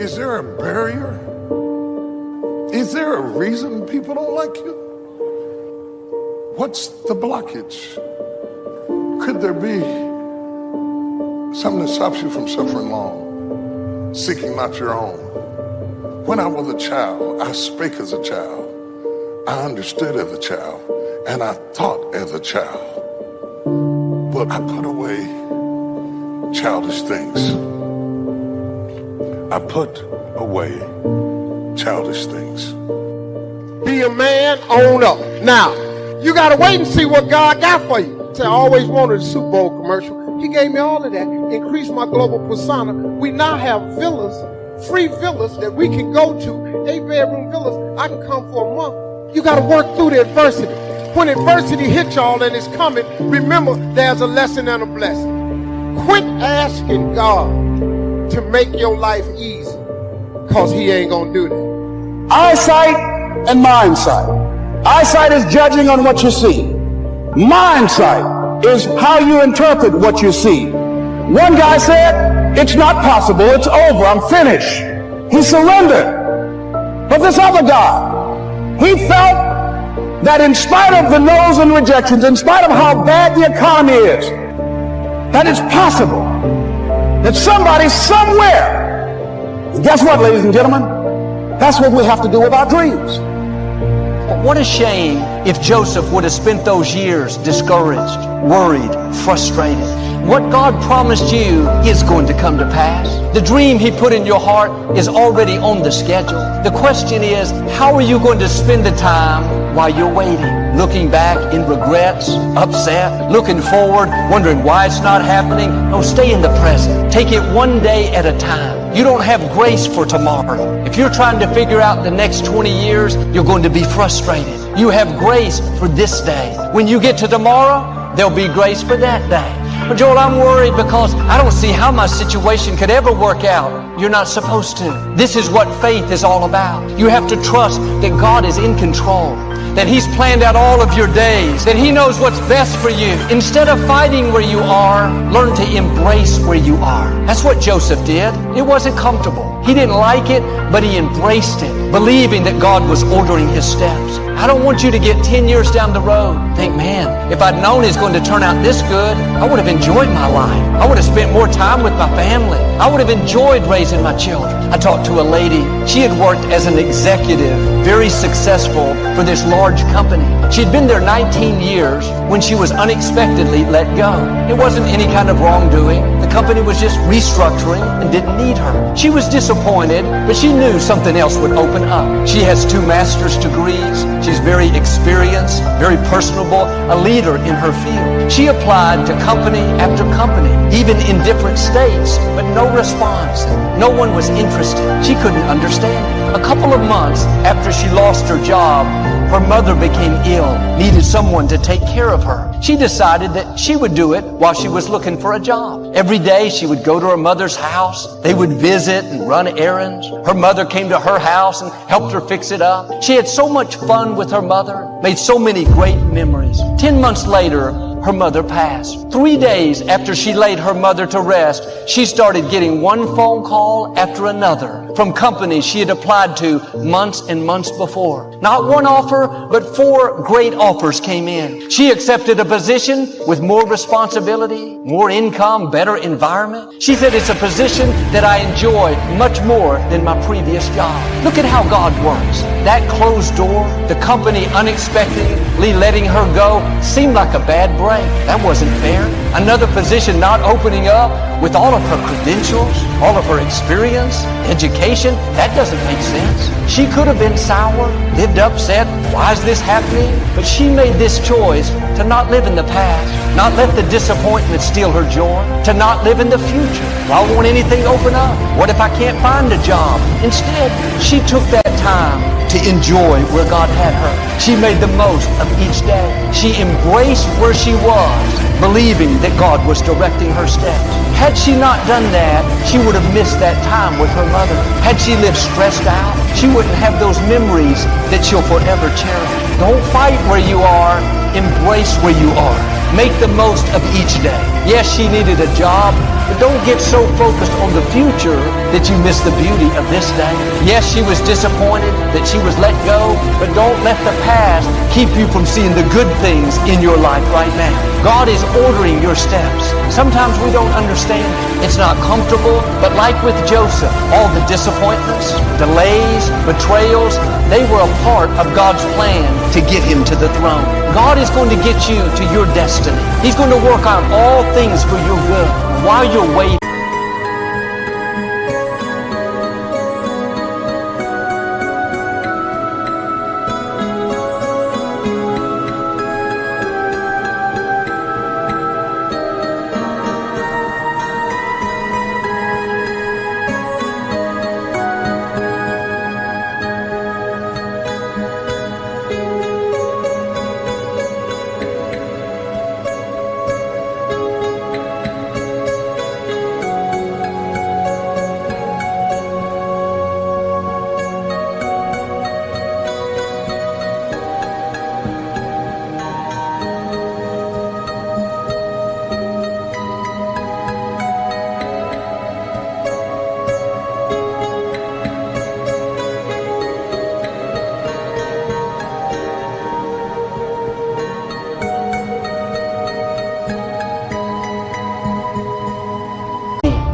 Is there a barrier? Is there a reason people don't like you? What's the blockage? Could there be something that stops you from suffering long, seeking not your own? When I was a child, I spake as a child. I understood as a child, and I thought as a child. But I put away childish things. I put away childish things. Be a man, own up. Now, you gotta wait and see what God got for you. I always wanted a Super Bowl commercial. He gave me all of that, increased my global persona. We now have villas, free villas that we can go to, 8-bedroom villas. I can come for a month. You gotta work through the adversity. When adversity hits y'all and it's coming, remember there's a lesson and a blessing. Quit asking God to make your life easy, because he ain't gonna do that. Eyesight and mindsight. Eyesight is judging on what you see. Mindsight is how you interpret what you see. One guy said, it's not possible, it's over, I'm finished. He surrendered. But this other guy, he felt that in spite of the no's and rejections, in spite of how bad the economy is, that it's possible that somebody somewhere, and guess what, ladies and gentlemen? That's what we have to do with our dreams. What a shame if Joseph would have spent those years discouraged, worried, frustrated. What God promised you is going to come to pass. The dream he put in your heart is already on the schedule. The question is, how are you going to spend the time while you're waiting? Looking back in regrets, upset, looking forward, wondering why it's not happening? No, stay in the present. Take it one day at a time. You don't have grace for tomorrow. If you're trying to figure out the next 20 years, you're going to be frustrated. You have grace for this day. When you get to tomorrow, there'll be grace for that day. But Joel, I'm worried because I don't see how my situation could ever work out. You're not supposed to. This is what faith is all about. You have to trust that God is in control, that He's planned out all of your days, that He knows what's best for you. Instead of fighting where you are, learn to embrace where you are. That's what Joseph did. It wasn't comfortable. He didn't like it, but he embraced it, believing that God was ordering his steps. I don't want you to get 10 years down the road, think, man, if I'd known it's going to turn out this good, I would have enjoyed my life. I would have spent more time with my family. I would have enjoyed raising my children. I talked to a lady. She had worked as an executive, very successful for this large company. She'd been there 19 years when she was unexpectedly let go. It wasn't any kind of wrongdoing. The company was just restructuring and didn't need her. She was disappointed, but she knew something else would open up. She has 2 master's degrees. She's very experienced, very personable, a leader in her field. She applied to company after company, even in different states, but no response. No one was interested. She couldn't understand it. A couple of months after she lost her job, her mother became ill, needed someone to take care of her. She decided that she would do it while she was looking for a job. Every day she would go to her mother's house. They would visit and run errands. Her mother came to her house and helped her fix it up. She had so much fun with her mother, made so many great memories. 10 months later, her mother passed. 3 days after she laid her mother to rest, she started getting one phone call after another from companies she had applied to months and months before. Not one offer, but 4 great offers came in. She accepted a position with more responsibility, more income, better environment. She said, it's a position that I enjoy much more than my previous job. Look at how God works. That closed door, the company unexpectedly letting her go, seemed like a bad break. That wasn't fair. Another position not opening up with all of her credentials, all of her experience, education. That doesn't make sense. She could have been sour, lived upset. Why is this happening? But she made this choice to not live in the past, not let the disappointment steal her joy, to not live in the future. Well, I won't anything open up. What if I can't find a job? Instead, she took that time to enjoy where God had her. She made the most of each day. She embraced where she was, believing that God was directing her steps. Had she not done that, she would have missed that time with her mother. Had she lived stressed out, she wouldn't have those memories that she'll forever cherish. Don't fight where you are, embrace where you are. Make the most of each day. Yes, she needed a job, but don't get so focused on the future that you miss the beauty of this day. Yes, she was disappointed that she was let go, but don't let the past keep you from seeing the good things in your life right now. God is ordering your steps. Sometimes we don't understand. It's not comfortable, but like with Joseph, all the disappointments, delays, betrayals, they were a part of God's plan to get him to the throne. God is going to get you to your destiny. He's going to work out all things for your good while you're waiting.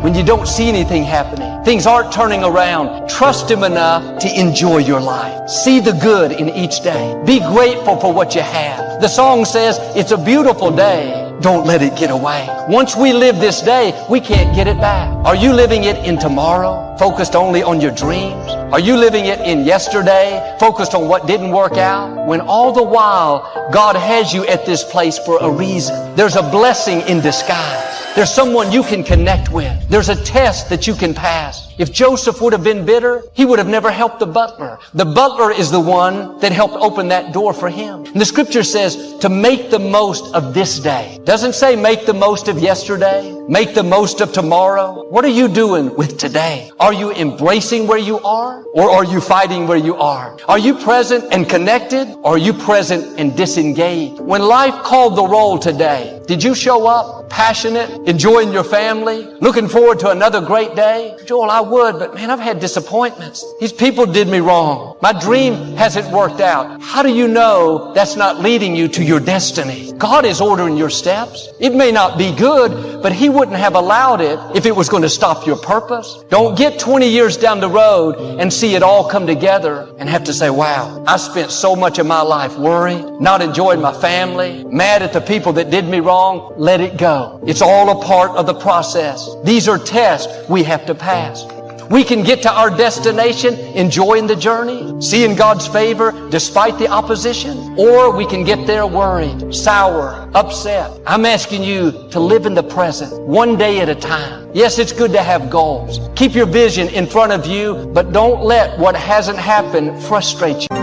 When you don't see anything happening, things aren't turning around, trust Him enough to enjoy your life. See the good in each day. Be grateful for what you have. The song says, it's a beautiful day. Don't let it get away. Once we live this day, we can't get it back. Are you living it in tomorrow, focused only on your dreams? Are you living it in yesterday, focused on what didn't work out? When all the while, God has you at this place for a reason. There's a blessing in disguise. There's someone you can connect with. There's a test that you can pass. If Joseph would have been bitter, he would have never helped the butler. The butler is the one that helped open that door for him. And the scripture says to make the most of this day. Doesn't say make the most of yesterday. Make the most of tomorrow. What are you doing with today? Are you embracing where you are? Or are you fighting where you are? Are you present and connected? Or are you present and disengaged? When life called the roll today, did you show up passionate, enjoying your family, looking forward to another great day? Joel, I would, but man, I've had disappointments. These people did me wrong. My dream hasn't worked out. How do you know that's not leading you to your destiny? God is ordering your steps. It may not be good, but He wouldn't have allowed it if it was going to stop your purpose. Don't get 20 years down the road and see it all come together and have to say, wow, I spent so much of my life worried, not enjoying my family, mad at the people that did me wrong. Let it go. It's all a part of the process. These are tests we have to pass. We can get to our destination enjoying the journey, seeing God's favor despite the opposition, or we can get there worried, sour, upset. I'm asking you to live in the present, one day at a time. Yes, it's good to have goals. Keep your vision in front of you, but don't let what hasn't happened frustrate you.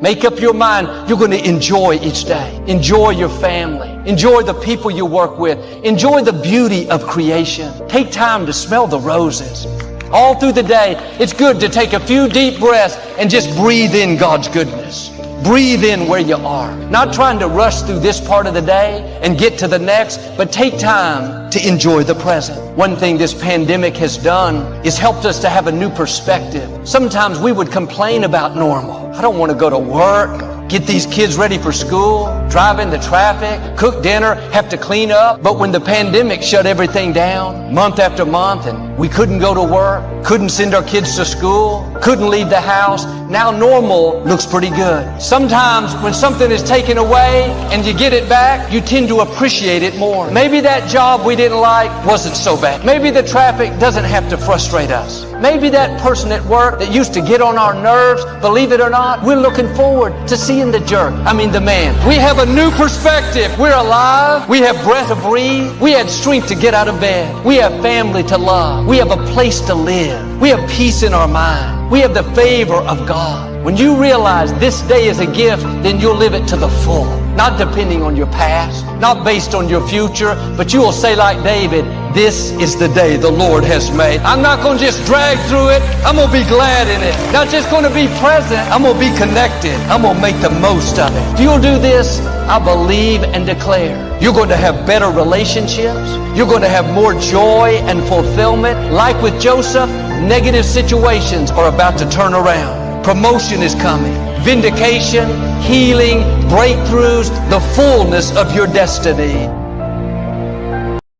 Make up your mind you're going to enjoy each day. Enjoy your family. Enjoy the people you work with. Enjoy the beauty of creation. Take time to smell the roses. All through the day, it's good to take a few deep breaths and just breathe in God's goodness. Breathe in where you are. Not trying to rush through this part of the day and get to the next, but take time to enjoy the present. One thing this pandemic has done is helped us to have a new perspective. Sometimes we would complain about normal. I don't want to go to work, get these kids ready for school. drive in the traffic, cook dinner, have to clean up. But when the pandemic shut everything down, month after month, and we couldn't go to work, couldn't send our kids to school, couldn't leave the house, now normal looks pretty good. Sometimes when something is taken away and you get it back, you tend to appreciate it more. Maybe that job we didn't like wasn't so bad. Maybe the traffic doesn't have to frustrate us. Maybe that person at work that used to get on our nerves, believe it or not, we're looking forward to seeing the man. We have a new perspective. We're alive. We have breath to breathe. We had strength to get out of bed. We have family to love. We have a place to live. We have peace in our mind. We have the favor of God. When you realize this day is a gift, then you'll live it to the full. Not depending on your past, not based on your future, but you will say like David, this is the day the Lord has made. I'm not going to just drag through it. I'm going to be glad in it. Not just going to be present. I'm going to be connected. I'm going to make the most of it. If you'll do this, I believe and declare you're going to have better relationships. You're going to have more joy and fulfillment. Like with Joseph, negative situations are about to turn around. Promotion is coming. Vindication, healing, breakthroughs, the fullness of your destiny.